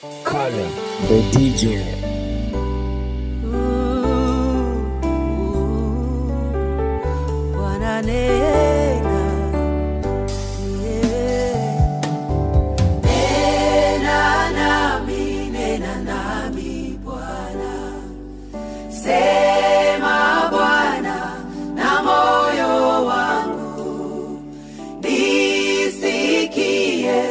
Color, the DJ. Sema Bwana na moyo wangu, nisikie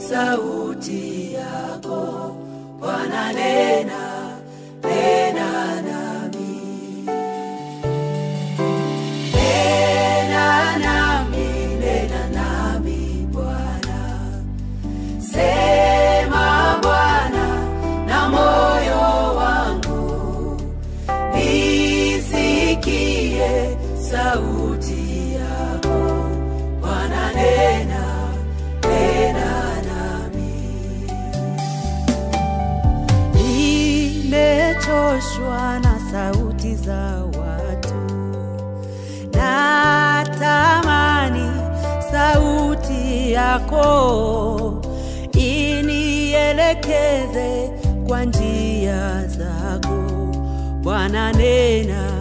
sauti yako. Bwana nena, nena nami. Nena nami Bwana. Sema Bwana na moyo wangu, nisikie sauti yako. Bwana nena, nena nami. Nimechoshwa na sauti za watu, natamani sauti yako inielekeze kwa njia zako. Bwana nena,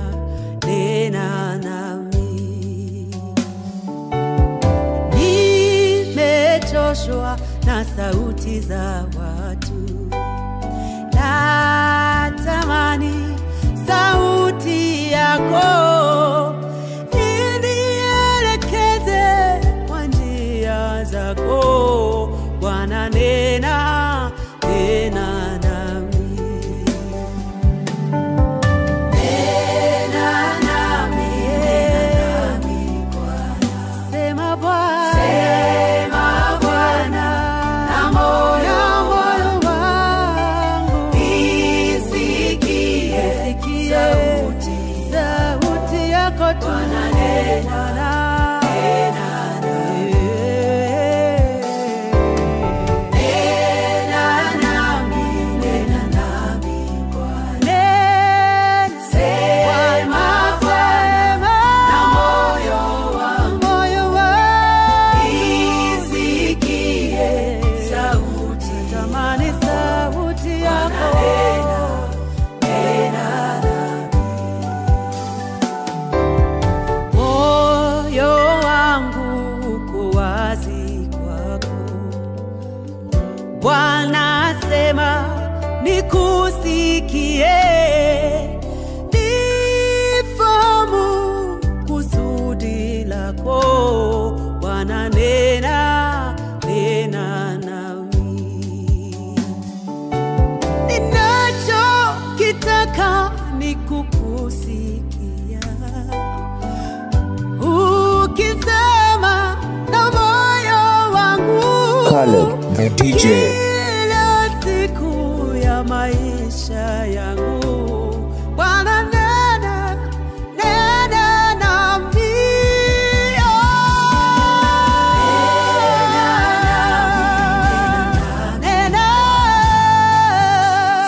nena nami. Nimechoshwa na sauti za watu, natamani sauti yako inielekeze kwa njia zako. Bwana nena, nena nami. Bwana nena, nena nami. Nena nami, nena nami Bwana. Sema Bwana na moyo wangu, nisikie sauti. Tamani sauti yako. Nena, nena Bwana sema nikusikie, nifahamu kusudi lako. Bwana nena, nena nami. Ninachokitaka ni kukusikia, ukisema na moyo wangu. Color, the DJ. Kila siku ya maisha yangu, Bwana nena, nena nami. Nena,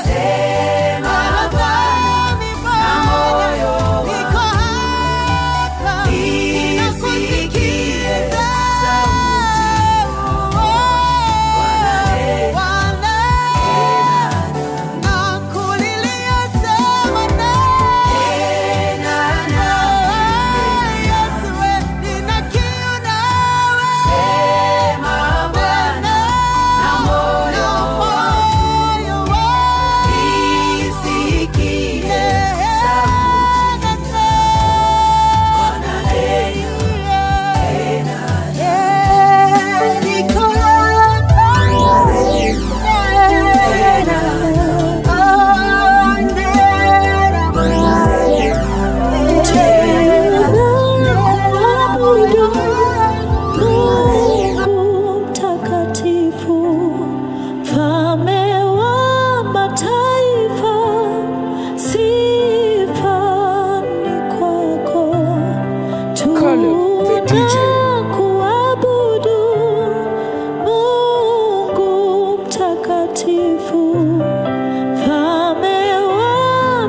sema Bwana na moyo wangu, niko hapa, ninakusikia sauti.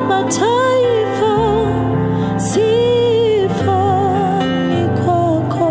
Mataifa, sifa ni kwako.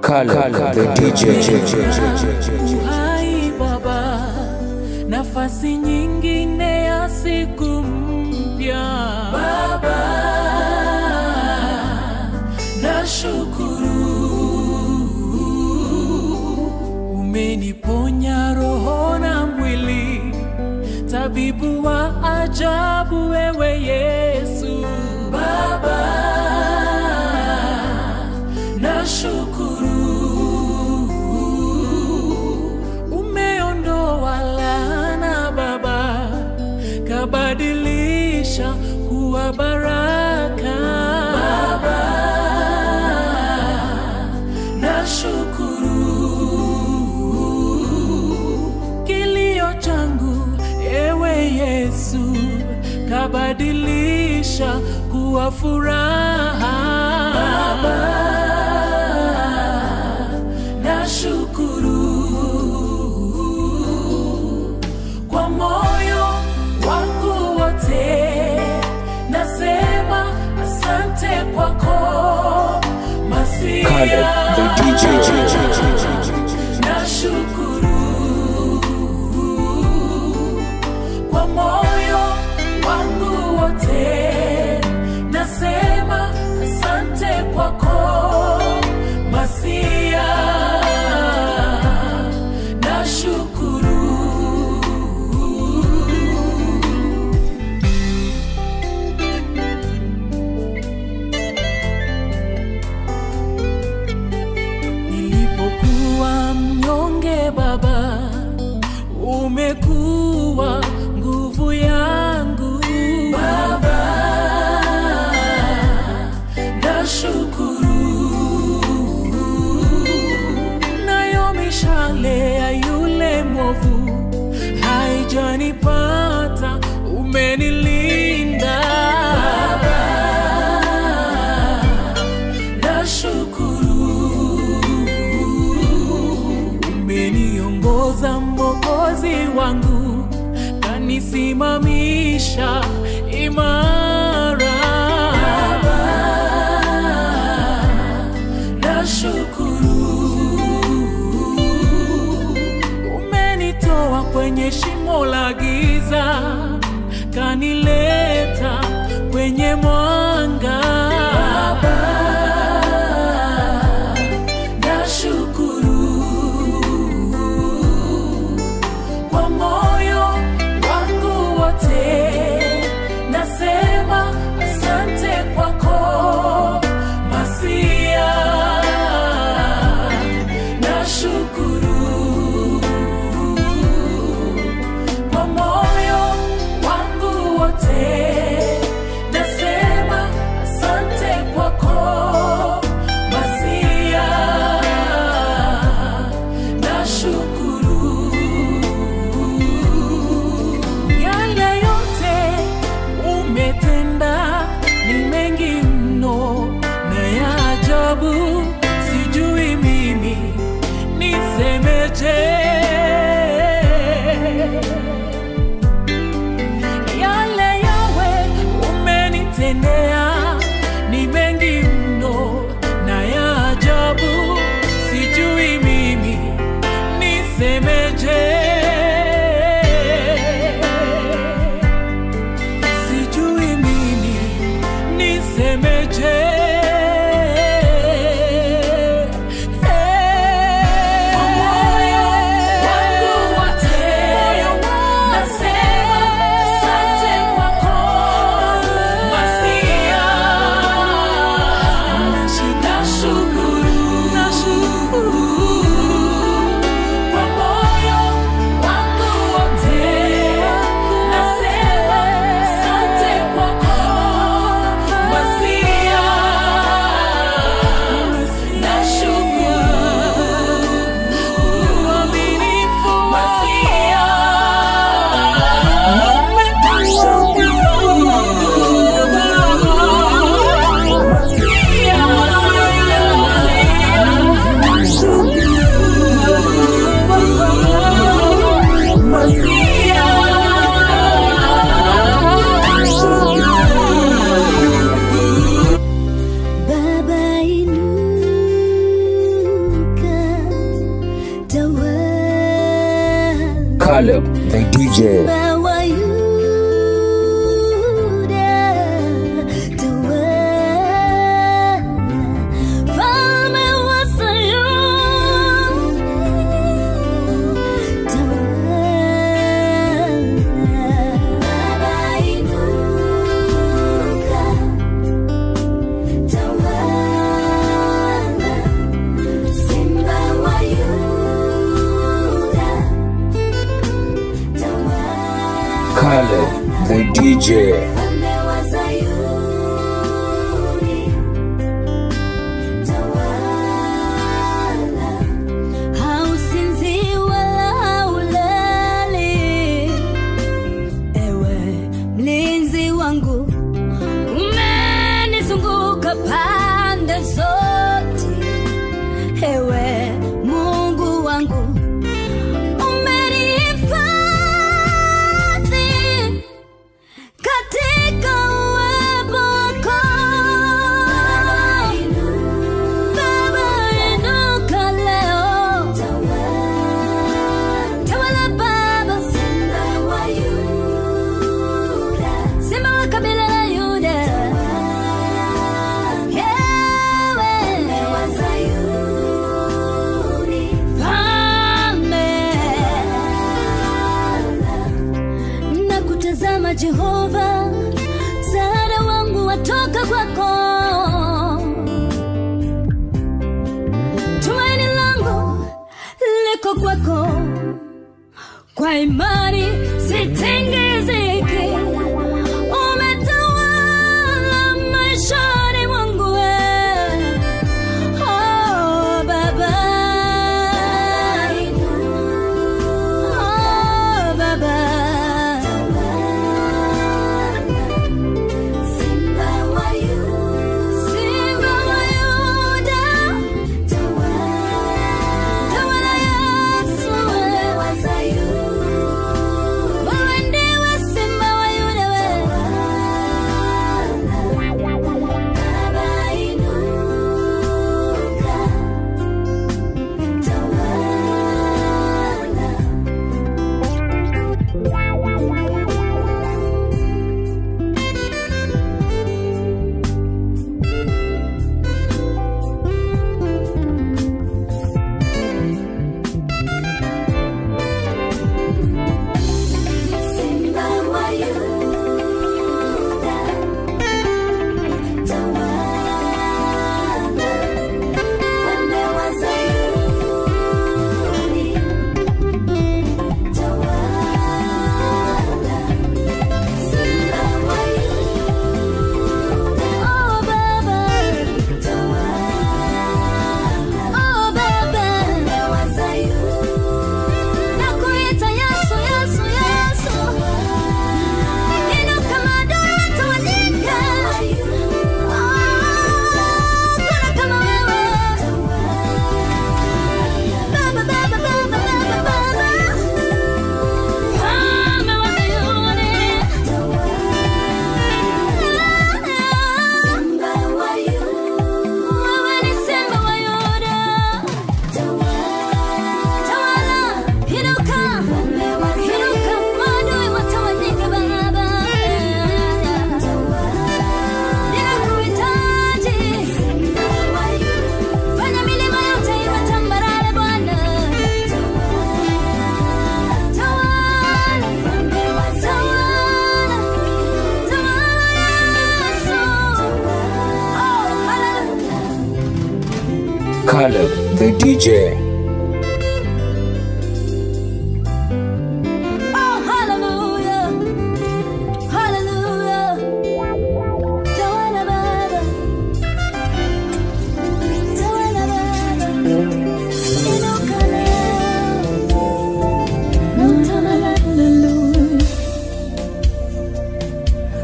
Caleb, the DJ. Uhai Baba, nafasi nyingine ya siku mpya. Baba, nashukuru, umeniponya roho na mwili, tabibu wa ajabu wewe Yesu. Baba, nashukuru, kabadilisha kuwa baraka. Baba, nashukuru, kilio changu ewe Yesu kabadilisha kuwa furaha. Baba, nashukuru, kwa moyo wangu wote nasema asante kwako Masia. Caleb, the DJ. Nashukuru, kwa moyo wangu wote nasema asante kwako Masia. Nashukuru, Baba, umekuwa nguvu yangu. Baba, nashukuru, nayo mishale ya yule mwovu haijanipata, umenilinda. Baba, nashukuru, umeniongoza Mwokozi wangu, kanisimamisha imara. Baba, nashukuru, umenitoa kwenye shimo la giza, kanileta kwenye mwanga. Baba, nashukuru, kwa moyo wangu wote nasema asante kwako Masia. Nashukuru, kwa moyo wangu wote DJ. Caleb, the DJ. Jehova, msaada wangu watoka kwako. Tumaini langu liko kwako, kwa imani sitengezeke. Umetawala maishani mwangu, oh Baba, oh Baba. Caleb, the DJ. Oh, hallelujah, hallelujah. Tawana Baba, Tawana Baba. Inuka leo, hallelujah,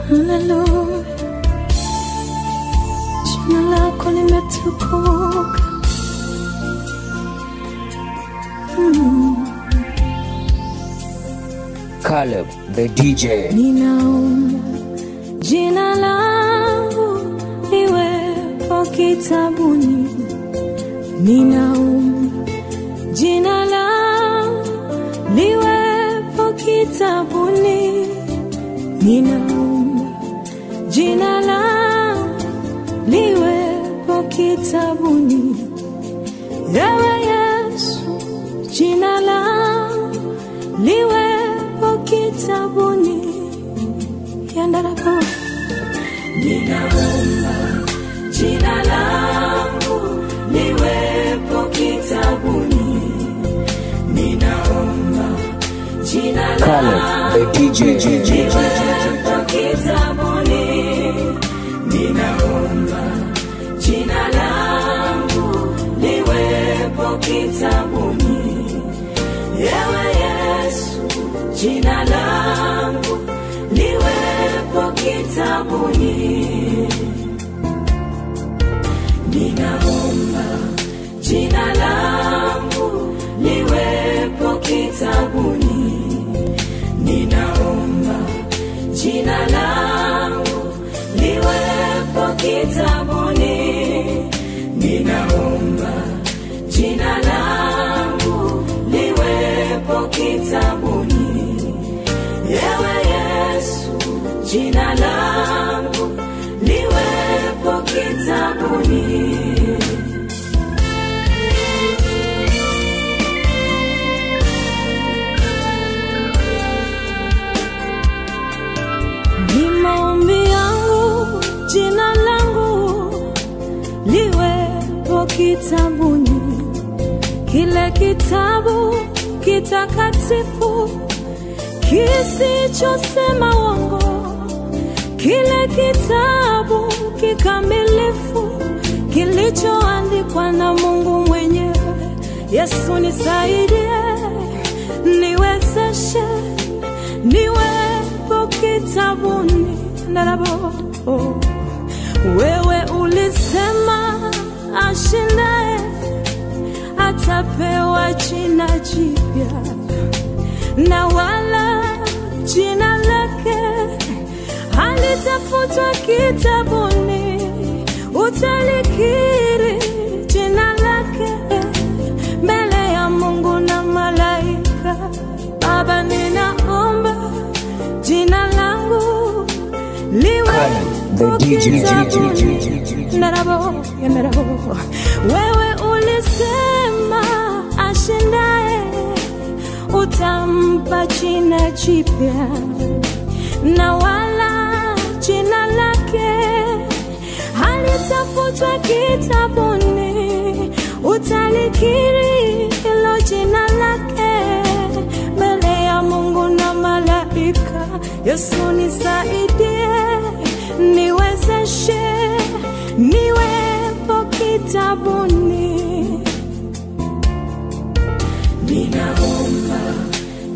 hallelujah. Jina lako limetukuka. Caleb, the DJ. Ninaomba jina langu liwepo kitabuni. Ninaomba jina langu liwepo kitabuni. ninaomba jina langu liwepo kitabuni. Ewe Yesu, jina langu liwepo kitabuni. Yandarako, ninaomba jina langu liwepo kitabuni. Ninaomba jina langu liwepo kitabuni. Ninaomba jina langu liwepo kitabuni. Ewe Yesu, jina langu liwepo kitabuni. Ninaomba jina langu liwepo kitabuni. Ninaomba jina langu liwepo kitabuni. Ninaomba jina langu liwepo kitabuni. Ewe Yesu, jina langu liwepo kitabuni. Ni maombi yangu jina langu liwepo kitabuni. Kile kitabu kitakatifu kisichosema uongo, kile kitabu kikamilifu kilichoandikwa na Mungu mwenyewe. Yesu nisaidie, niwezeshe niwepo kitabuni. Ndarabo, wewe ulisema ashindaye atapewa jina jipya, na wala jina lake halitafutwa kitabuni. Utalikiri jina lake mbele ya Mungu na malaika. Baba, ninaomba jina langu liwepo kitabuni. Ndarabo, wewe ulisema ashindaye utampa jina jipya, na wala jina lake halitafutwa kitabuni. Utalikiri hilo jina lake mbele ya Mungu na malaika. Yesu nisaidie, niwezeshe niwepo kitabuni. Ninaomba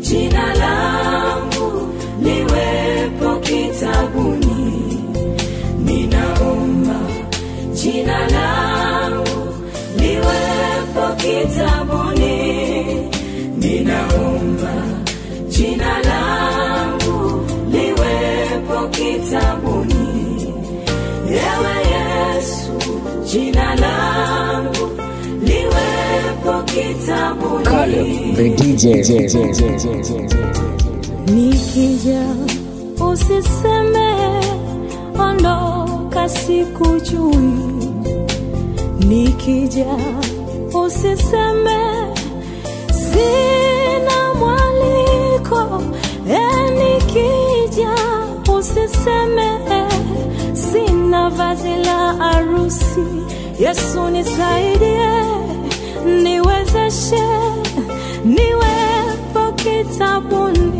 jina langu liwepo kitabuni. Ninaomba jina langu liwepo kitabuni. Ninaomba jina langu liwepo kitabuni. Ewe Yesu, jina langu liwepo kitabuni. Caleb the DJ. Nikija usiseme ondoka sikujui. Nikija usiseme sina mwaliko. Nikija usiseme sina vazi la harusi. Yesu nisaidie, niwezeshe niwepo kitabuni.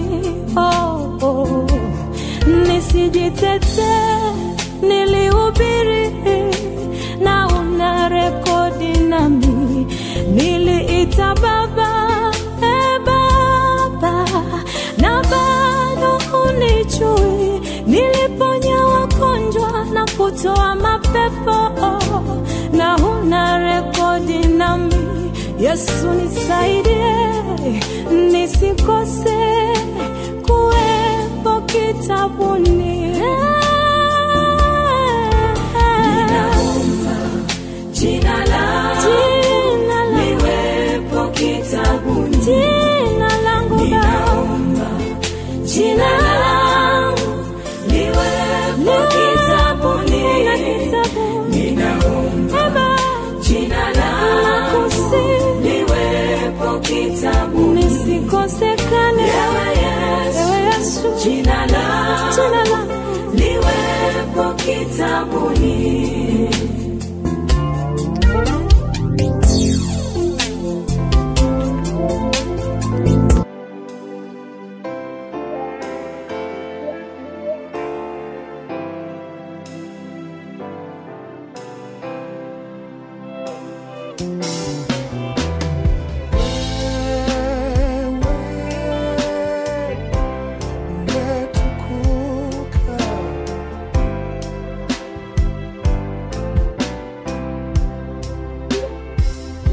Nisijitete, nilihubiri na una rekodi nami. Niliita Baba, Baba, na bado unijui. Niliponya wagonjwa na kutoa mapepo, na una rekodi nami. Yesu nisaidie, nisikose kuwepo kitabuni. Ninaomba jina langu liwepo kitabuni. Jina langu, ninaomba jina langu kitabuni.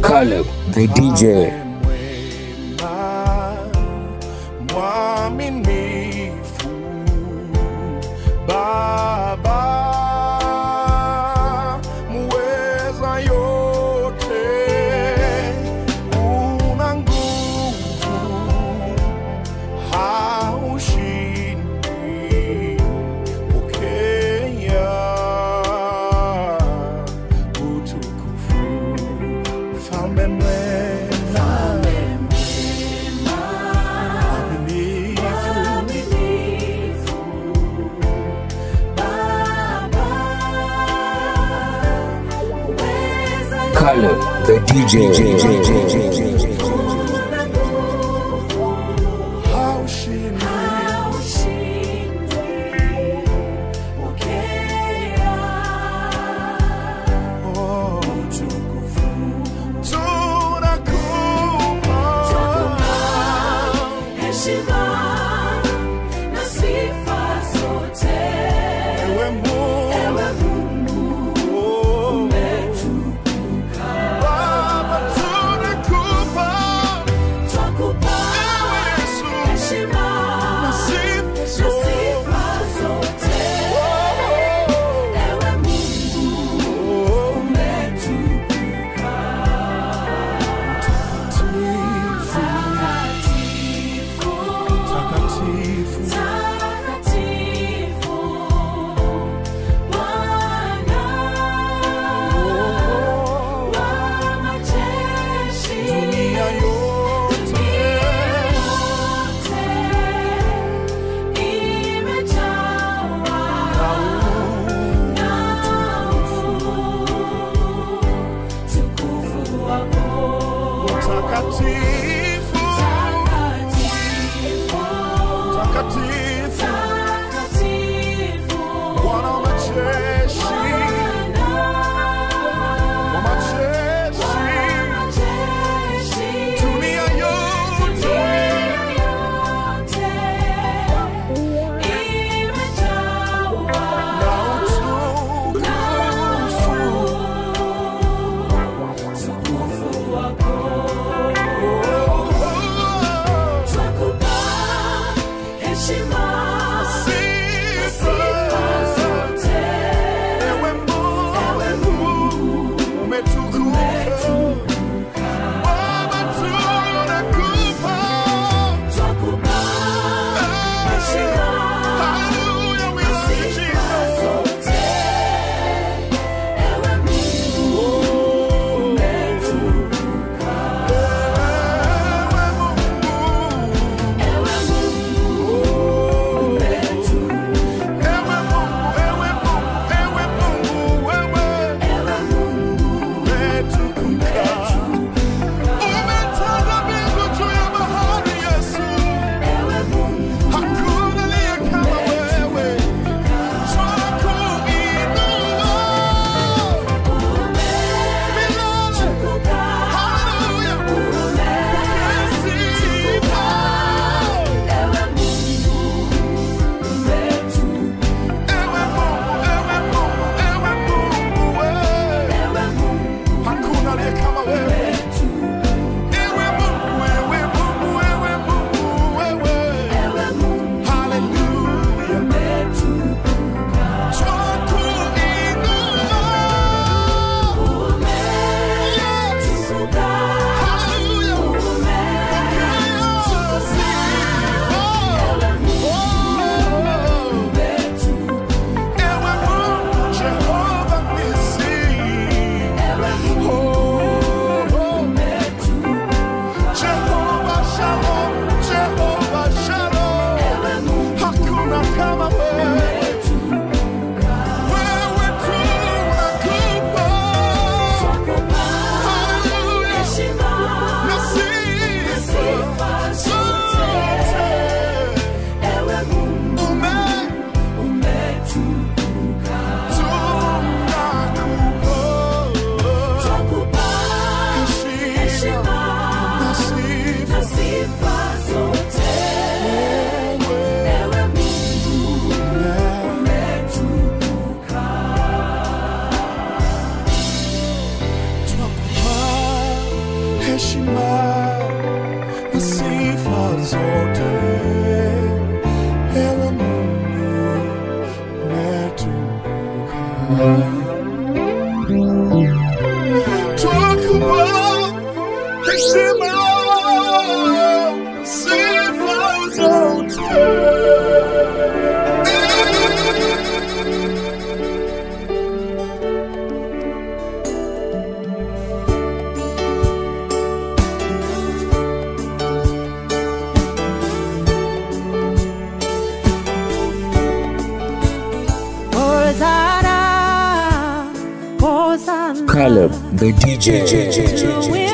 Caleb the DJ. Mwaminifu Baba muweza yote, una nguvu haushindwi, pokea utukufu. Mfalme mwema, mwaminifu Caleb the DJ. Baba tunakupa Twakupa heshima na sifa zote. Ewe Mungu umetukuka. Twakupa heshima na sifa zote. Ewe Mungu umetukuka. Twakupa heshima na sifa zote. Hosanna, Hosanna. Caleb, the DJ.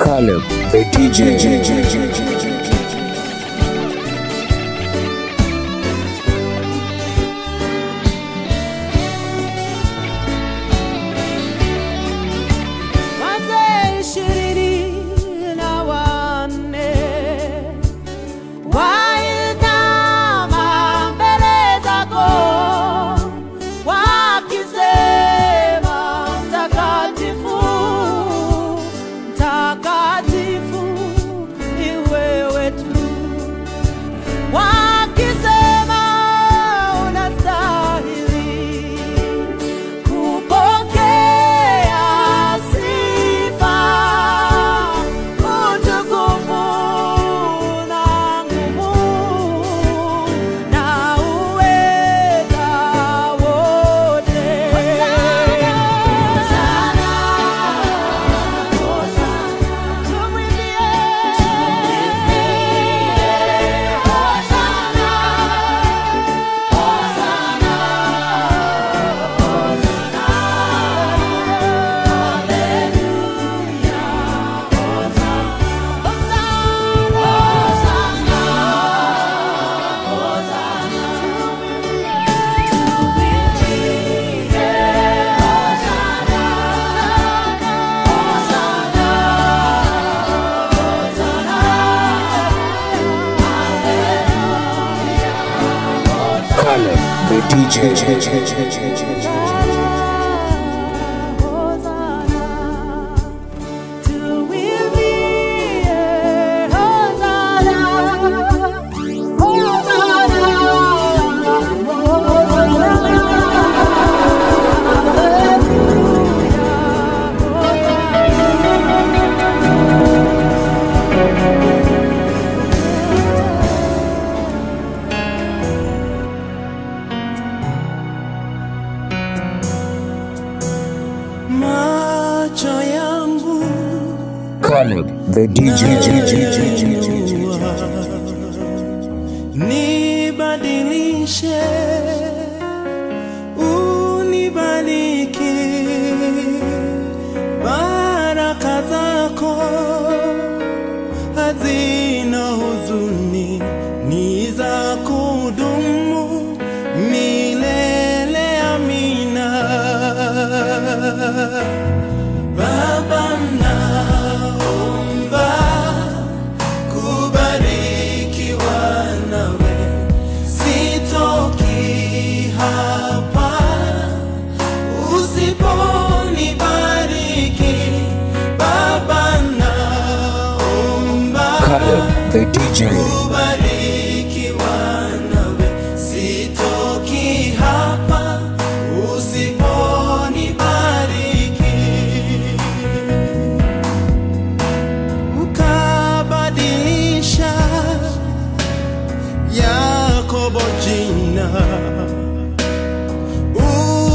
Caleb, the DJ. the DJ. Caleb, the DJ. Nibadilishe, unibariki, baraka zako hazina huzuni, ni za kudumu milele. Amina. Baba, naomba kubarikiwa nawe, sitoki hapa usiponibariki. Baba, naomba Caleb, the DJ. kubarikiwa nawe, sitoki hapa usiponibariki. Ukabadilisha Yakobo jina,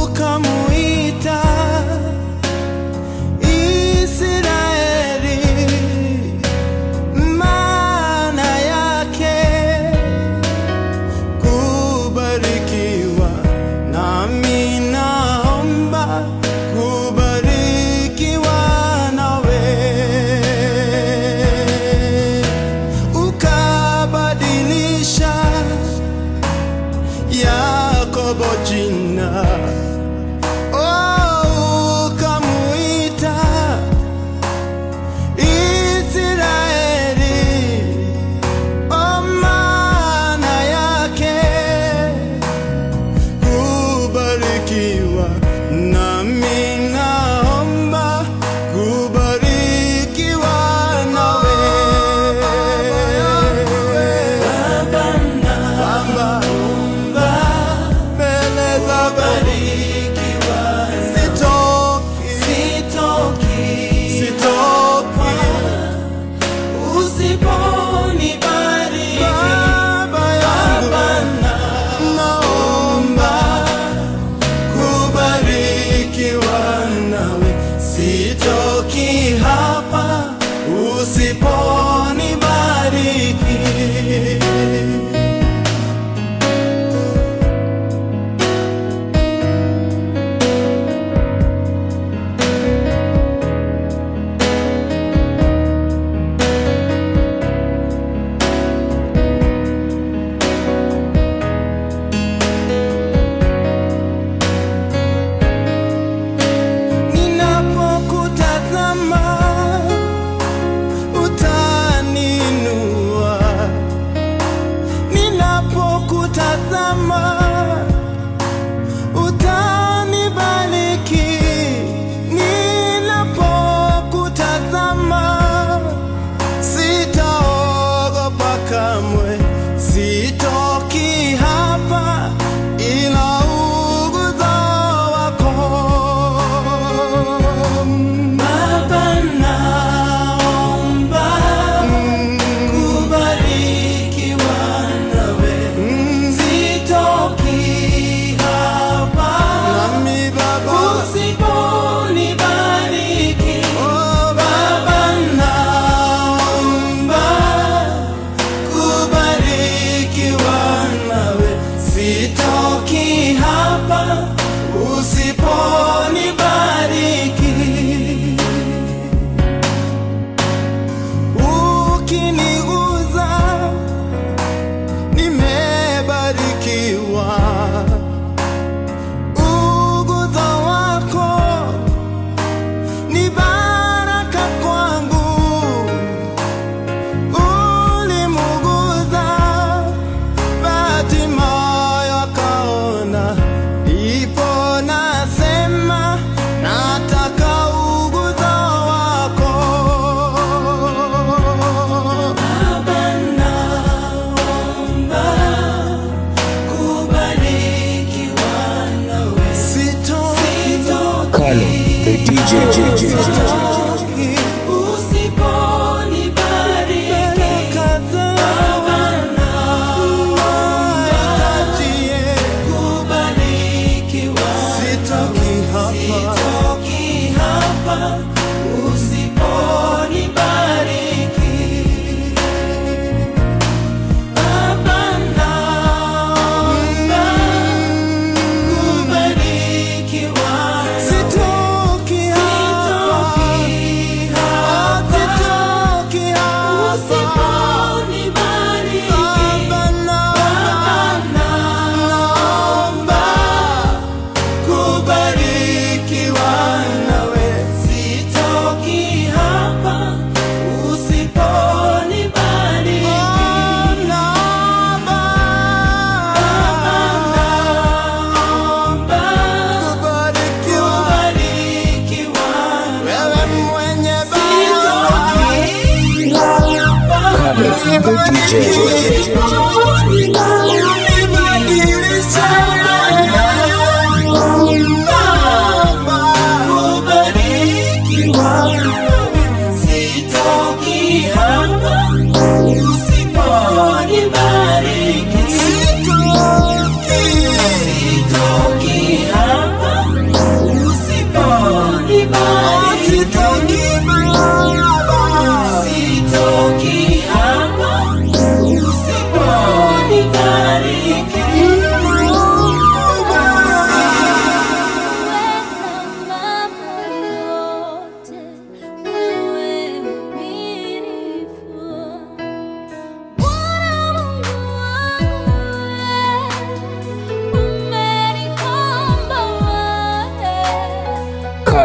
ukamuita Israeli, maana yake kubarikiwa. Nami naomba kubarikiwa nawe. Ukabadilisha Yakobo jina, ukamuita Israeli, maana yake kubarikiwa. Nami naomba kubarikiwa nawe. Baba, naomba mbele za kubarikiwa, sitoki usiponibariki. Baba, naomba kubarikiwa nawe, sitoki hapa usiponibariki. Ninapokutazama utaninua, ninapokutazama utanibariki, ninapokutazama sitaogopa kamwe, sitoki hapa ila uguzo wako. Baba,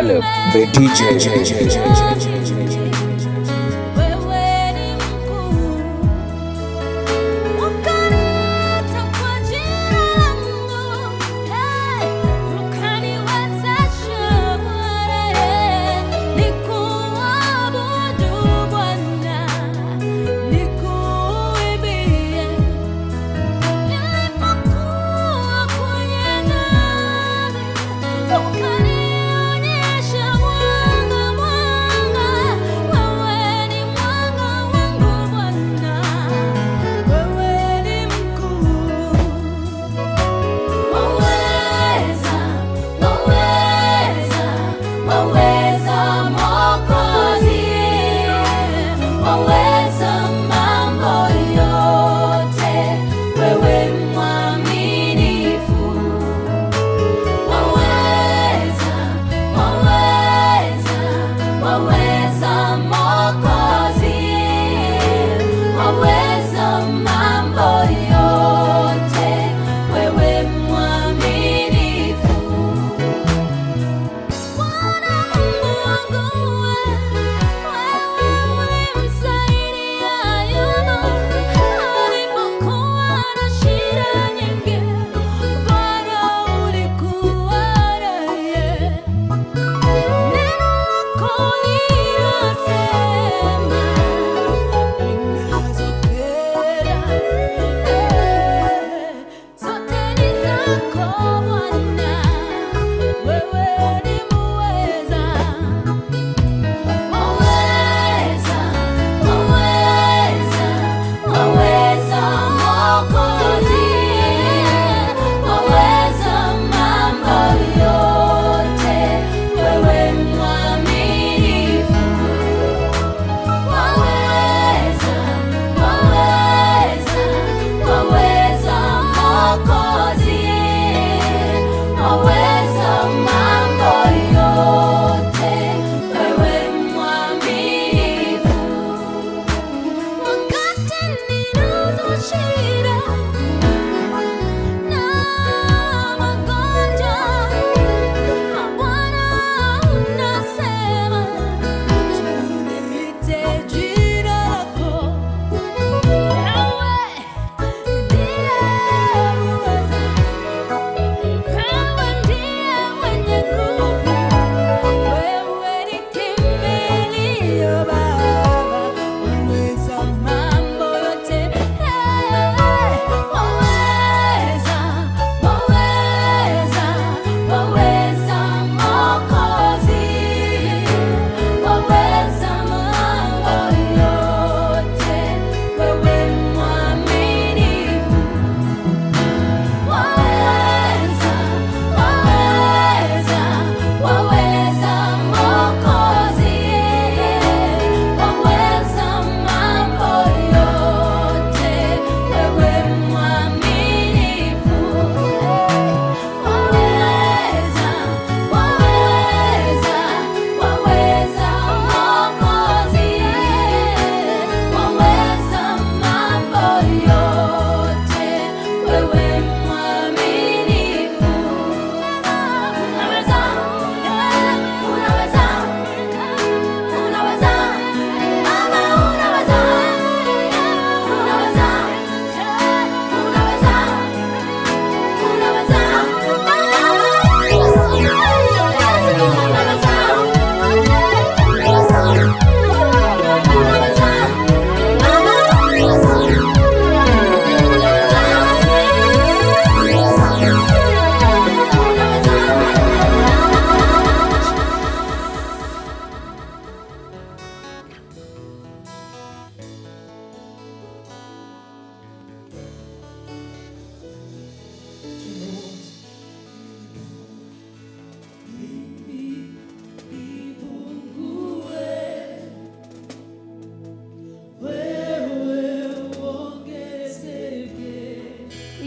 Caleb, the DJ. Calling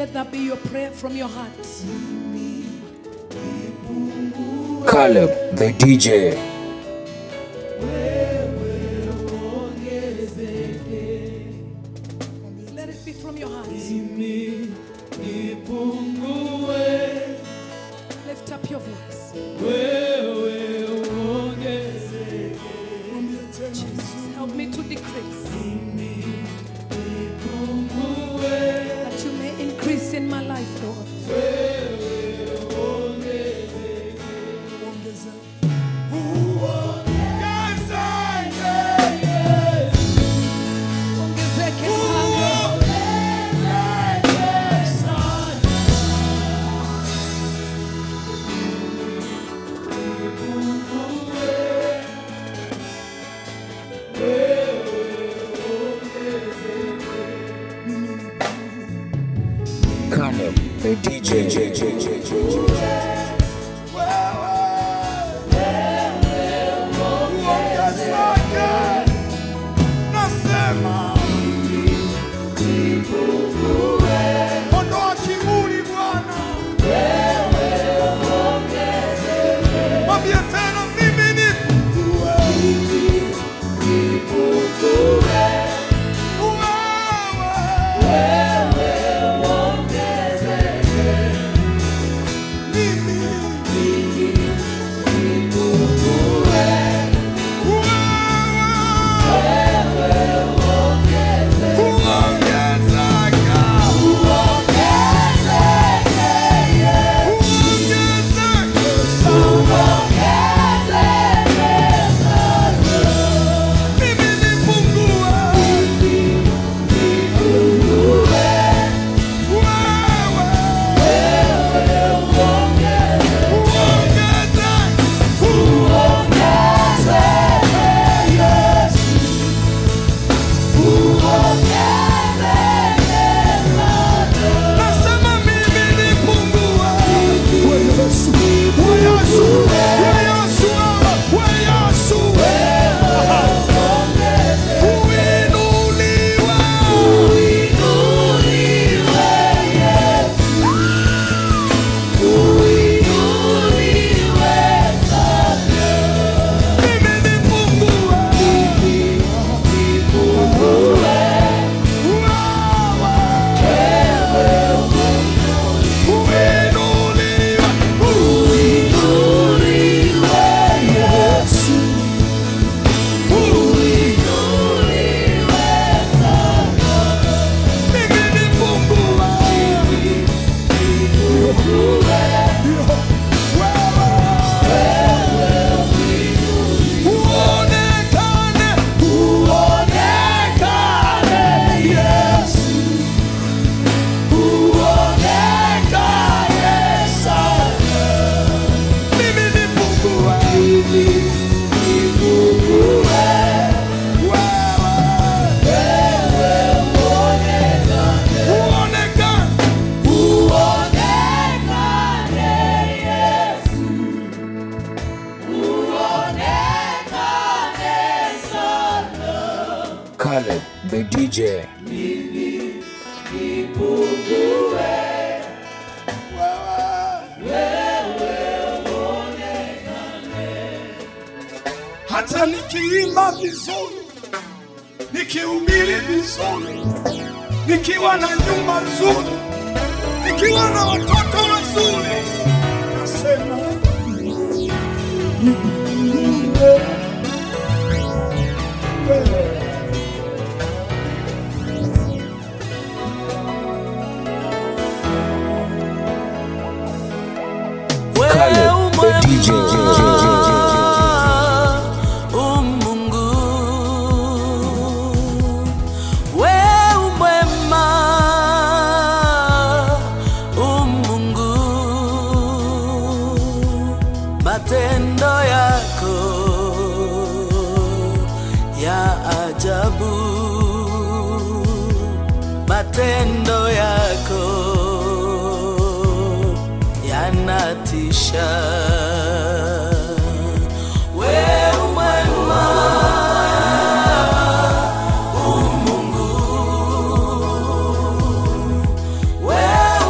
Let that be your prayer from your heart. Caleb the DJ. Let it be from your heart. Lift up your voice. Jesus, help me to decrease, that you may increase in my life, Lord. Ongezeke sana. Caleb the DJ. Caleb the DJ. Hata nikiimba vizuri, nikihubiri vizuri, nikiwa na nyumba nzuri, nikiwa na watoto wazuri, nasema Caleb the DJ. Matendo yako ya ajabu, matendo yako yanatisha. Wewe mwema, Mungu, wewe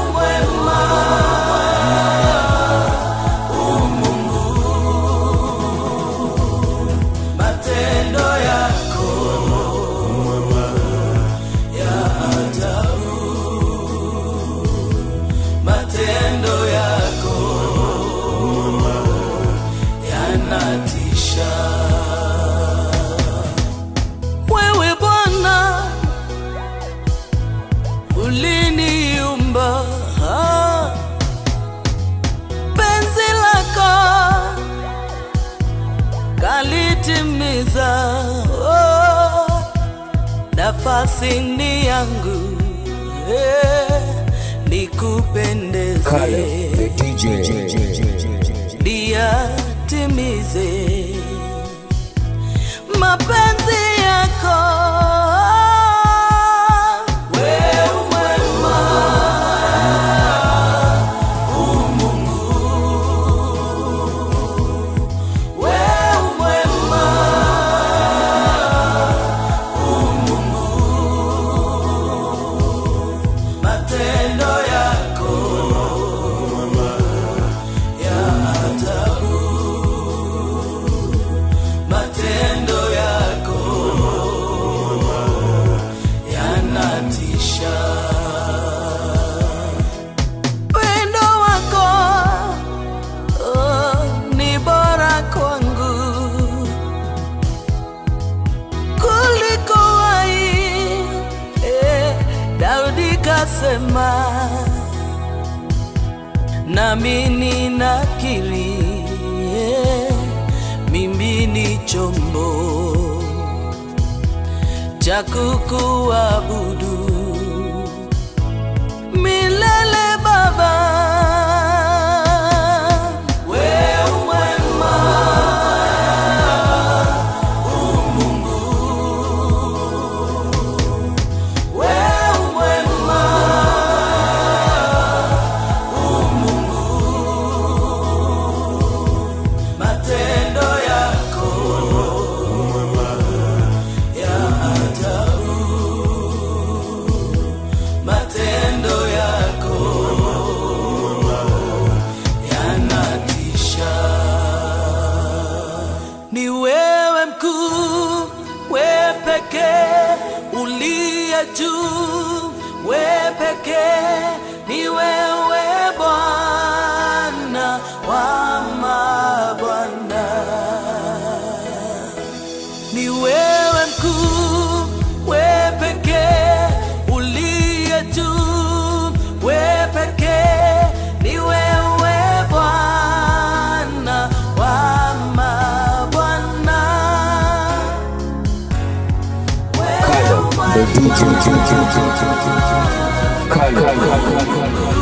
nafasi ni yangu, nikupendeze, Caleb the DJ. niyatimize mapenzi yako. Sema nami ninakiri, mimi ni chombo cha kukuabudu milele Baba. Ni wewe mkuu, wewe pekee uliye juu, wewe pekee ni wewe Bwana wa mabwana. Ni wewe mkuu, wewe pekee uliye juu, wewe pekee ni wewe Bwana wa mabwana. The DJ. Caleb.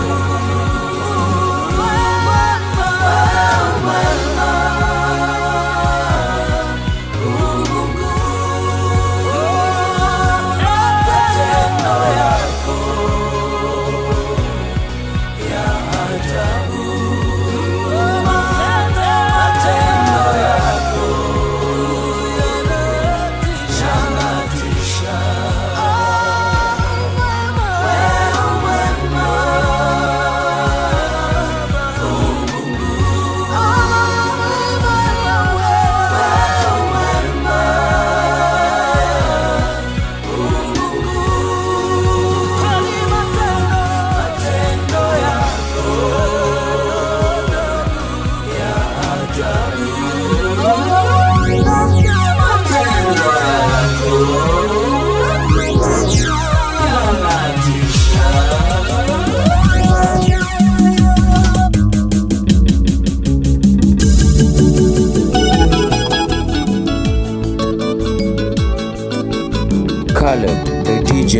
Caleb the DJ.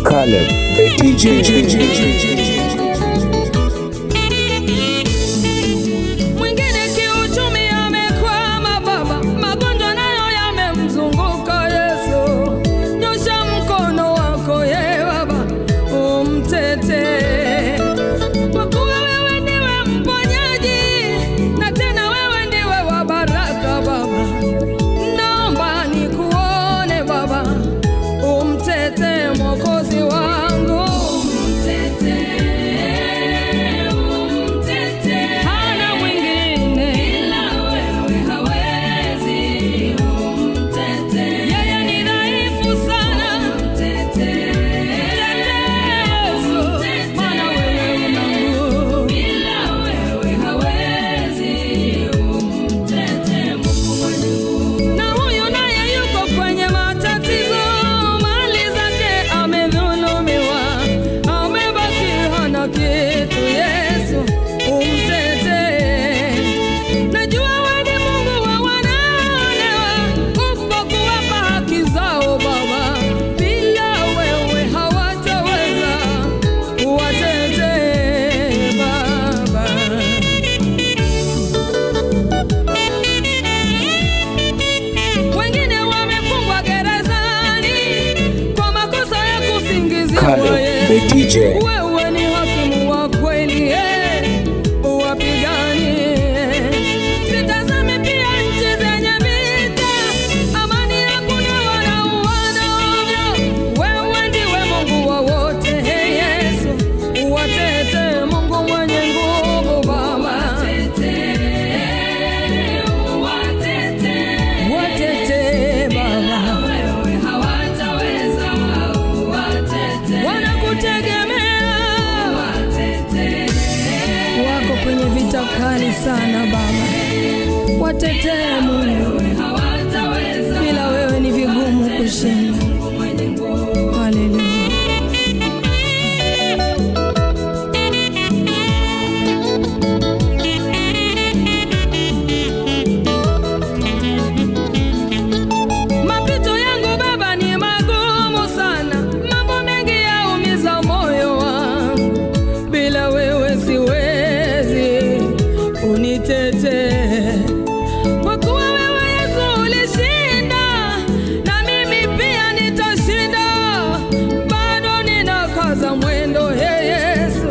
Caleb the DJ. Mwingine kiuchumi amekwama baba, magonjwa nayo yamemzunguka Yesu. Nyosha mkono wako ye baba, umtetee. Kwa kuwa wewe ndiwe mponyaji, na tena wewe ndiwe wa baraka baba. Naomba nikuone baba, umtetee Mwokozi wangu. Hana mwingine ila wewe, hawezi. Yeye ni dhaifu sana. Yesu, maana wewe una nguvu. Na huyu naye yuko kwenye matatizo, mali zake amedhulumiwa, amebaki hana kitu. Yesu, umtetee. Najua wewe ni Mungu wa wanaonewa, upo kuwapa haki zao baba. Bila wewe hawataweza, uwatetee baba. Wengine wamefungwa gerezani kwa makosa ya kusingiziwa. Caleb the Yesu, DJ. wewe ni hakimu wa kweli, uwapiganie. Sitazame pia nchi zenye vita, amani hakuna wanauana ovyo. Wewe ndiwe Mungu wa wote, Yesu, uwatetee. Mungu mwenye nguvu baba, watetee baba. Wanakutegemea, wako kwenye vita kali sana baba, watetee Mungu. Bila wewe ni vigumu kushinda. Haleluya. Mapito yangu baba ni magumu sana, mambo mengi yaumiza moyo wangu. Bila wewe siwezi, unitetee. Kwa kuwa wewe Yesu ulishinda, na mimi pia nitashinda. Bado ninakaza mwendo, he Yesu,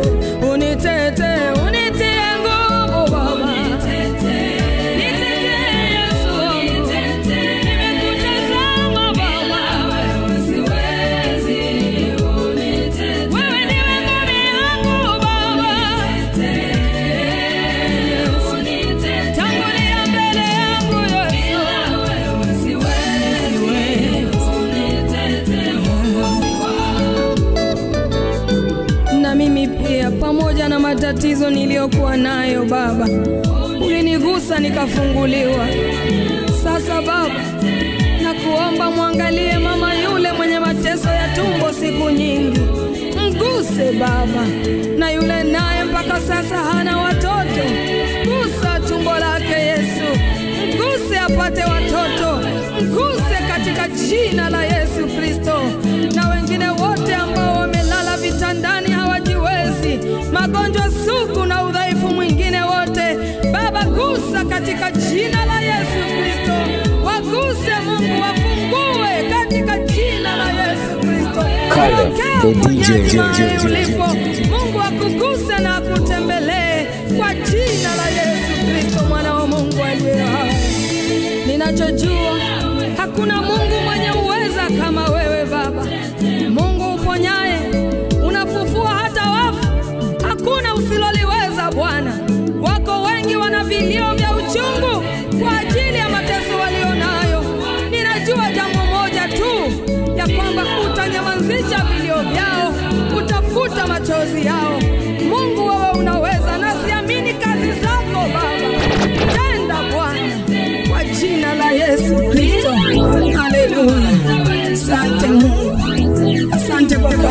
unitetee, unitie nguvu baba. Nitetee Yesu, nimekutazama baba. Wewe ndiwe ngome yangu baba. Tangulia mbele yangu Yesu. Na mimi pia, pamoja na matatizo niliyokuwa nayo baba, ulinigusa nikafunguliwa. Sasa baba, nakuomba mwangalie mama yule mwenye mateso ya tumbo siku nyingi. Mguse baba, na yule naye mpaka sasa hana watoto. Gusa tumbo lake Yesu, mguse apate watoto. Mguse katika jina la Yesu Kristo. Na wengine wote ambao wamelala vitandani hawajiwezi, magonjwa sugu na udhaifu mwingine wote, baba gusa katika jina la Yesu Kristo. Waguse Mungu, wafungue katika jina la Yesu Kristo. Caleb the DJ. Ulipo, Mungu akuguse na akutembelee kwa jina la Yesu Kristo, mwana wa Mungu aliye hai. Ninachojua hakuna Mungu mwenye uweza kama wewe baba. Mungu uponyaye, unafufua hata wafu, hakuna usiloliweza Bwana. Wako wengi wana vilio vya uchungu kwa ajili ya mateso walionayo. Ninajua jambo moja tu, ya kwamba utanyamazisha vilio vyao, utafuta machozi yao. Mungu wewe unaweza, na siamini kazi zako baba. Tenda Bwana kwa jina la Yesu Kristo. Haleluya. Asante Mungu. Asante kwa baba.